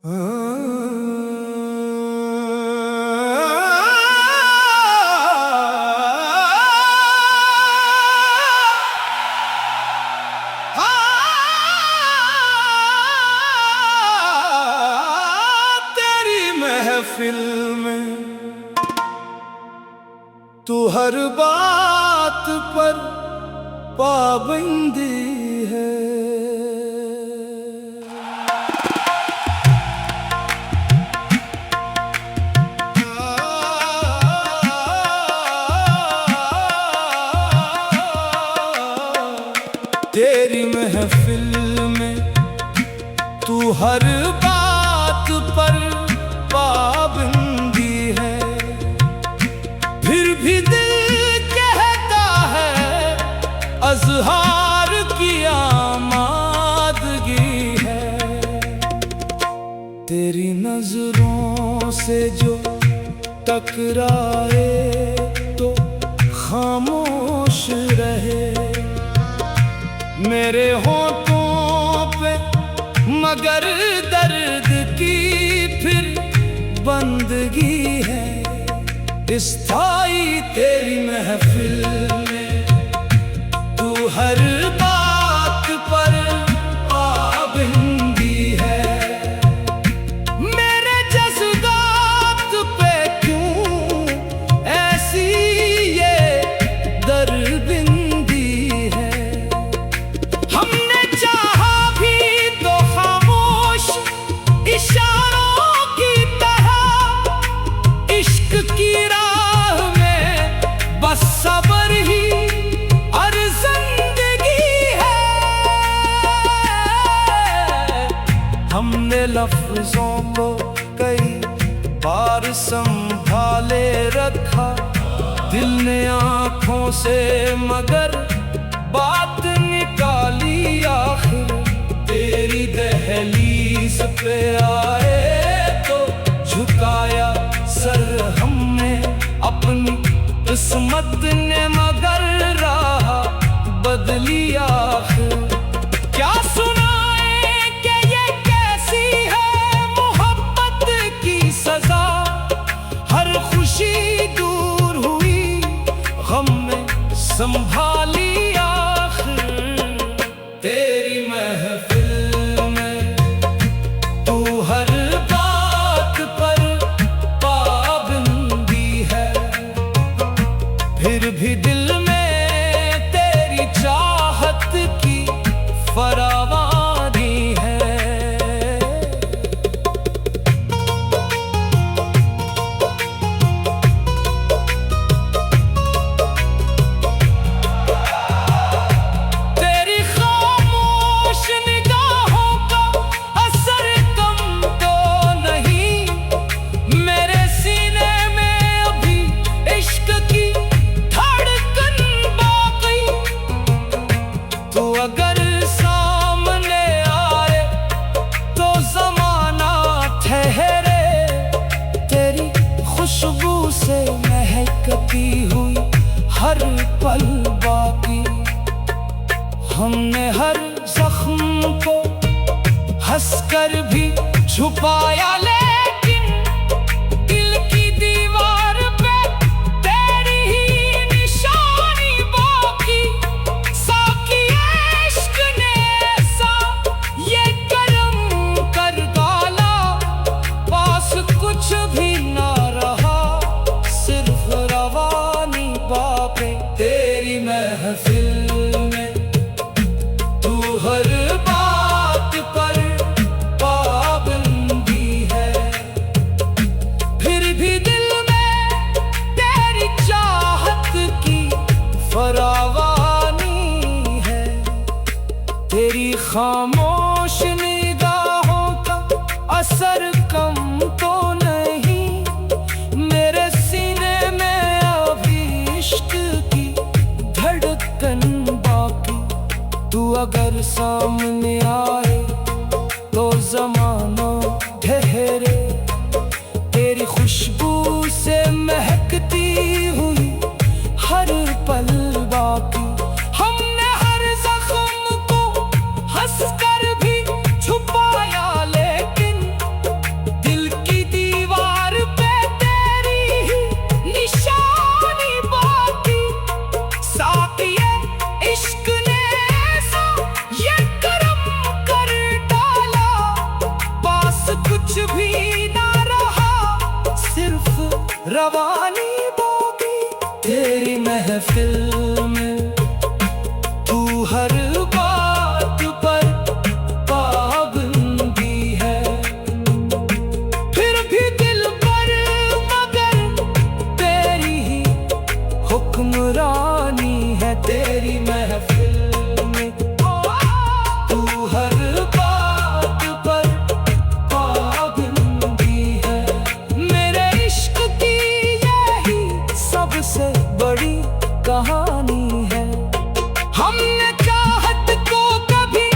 तेरी महफिल में तू हर बात पर पाबंदी है। तेरी महफिल में तू हर बात पर पाबंदी है, फिर भी दिल कहता है अज़हार की आमादगी है। तेरी नजरों से जो टकराए तो खामोश रहे, मेरे होठों पे मगर दर्द की फिर बंदगी है। स्थाई तेरी महफिल में तू हर बात पर पाबंदी है। मेरे जज्बात पे क्यों ऐसी ये दरबिंदी है। हमने चाहा भी तो खामोश इशारों की तरह, इश्क की राह में बस सब्र ही और जिंदगी है। हमने लफ्जों को कई बार संभाले रखा, दिल ने आंखों से मगर बात निकाली आखिर। तेरी दहलीज पे आए तो झुकाया सर हमने, अपनी किस्मत ने मगर राह बदली आखिर। क्या सुनाए कि ये कैसी है मोहब्बत की सजा, हर खुशी दूर हुई गम में संभाली आखिर। तेरी महफिल में तू हर बात पर पाबंदी है, फिर भी दिल में तेरी चाहत की फरावानी है। तेरी खामोश निगाहों का असर कम तो नहीं, मेरे सीने में अभी इश्क की धड़कन बाकी। तू अगर सामने आए तो जमाना ठहरे, तेरी खुशबू से महकती हुई हर पल बाकी। हमने हर जख्म को हंसकर भी छुपाया, लेकिन दिल की दीवार पे तेरी ही निशानी बाकी। साकी इश्क ने ऐसा ये करम कर डाला, पास कुछ भी ना रहा सिर्फ रवानी बाकी। तेरी महफिल में तू हर बात पर पाबंदी है, फिर भी दिल में तेरी चाहत की फरावानी है। तेरी खामोश निगाहों का असर कम तो नहीं, मेरे सीने में अभी इश्क की धड़कन बाकी। तू अगर सामने आए तो जमाना ठहरे, तेरी खुशबू से महकती हुई हर पल बाकी। हमने हर जख्म को हंसकर भी छुपाया, लेकिन महफिल में तू हर बात पर पाबंदी है। फिर भी दिल पर मगर तेरी ही हुक्मरानी है। तेरी महफिल में तू हर बात पर पाबंदी है। मेरे इश्क की यही सबसे बड़ी कहानी है। हमने चाहत को कभी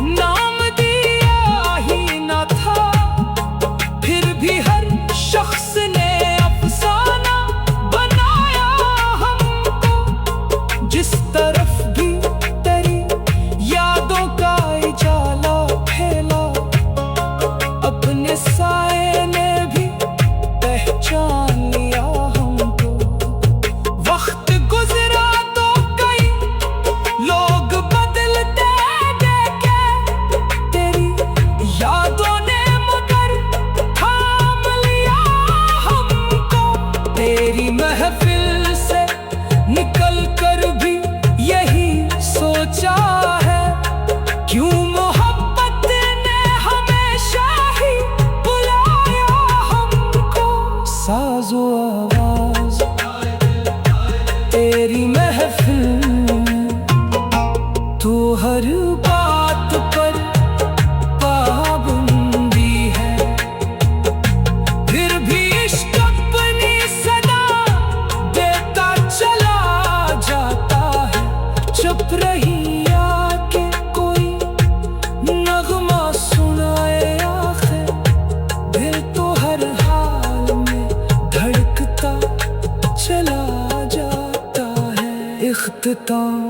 नाम दिया ही न था, फिर भी हर शख्स ने अफसाना बनाया हमको। जिस तरफ भी तेरी यादों का उजाला फैला, अपने साए ने भी पहचान लिया हमको। वक्त गुजरा तो कई लोग बदलते देखे, तेरी यादों ने मगर थाम लिया हमको। तेरी महफिल से निकल कर भी यही सोचा है, क्यों मोहब्बत ने हमेशा ही बुलाया हमको। साजो आवाज तेरी महफिल में तू हर बात पर पाबंदी है। फिर भी इश्क अपनी सदा देता चला जाता है। चुप रही आके कोई नगमा सुनाए आखिर, दिल तो हर हाल में धड़कता चला जाता है। इख्तिताम